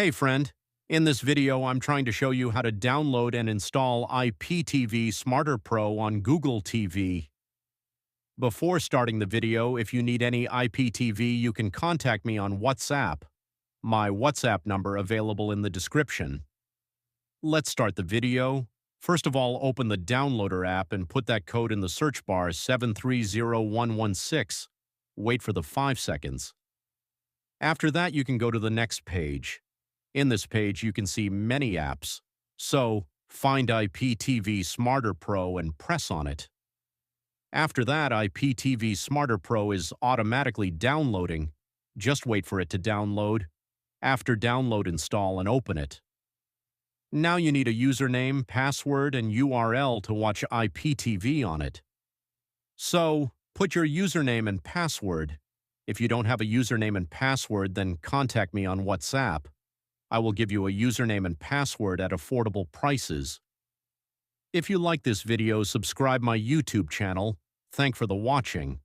Hey friend, in this video I'm trying to show you how to download and install IPTV Smarter Pro on Google TV. Before starting the video, if you need any IPTV, you can contact me on WhatsApp. My WhatsApp number available in the description. Let's start the video. First of all, open the downloader app and put that code in the search bar 730116. Wait for the 5 seconds. After that, you can go to the next page. In this page, you can see many apps. So, find IPTV Smarter Pro and press on it. After that, IPTV Smarter Pro is automatically downloading. Just wait for it to download. After download, install and open it. Now you need a username, password, and URL to watch IPTV on it. So, put your username and password. If you don't have a username and password, then contact me on WhatsApp. I will give you a username and password at affordable prices. If you like this video, subscribe my YouTube channel. Thanks for the watching.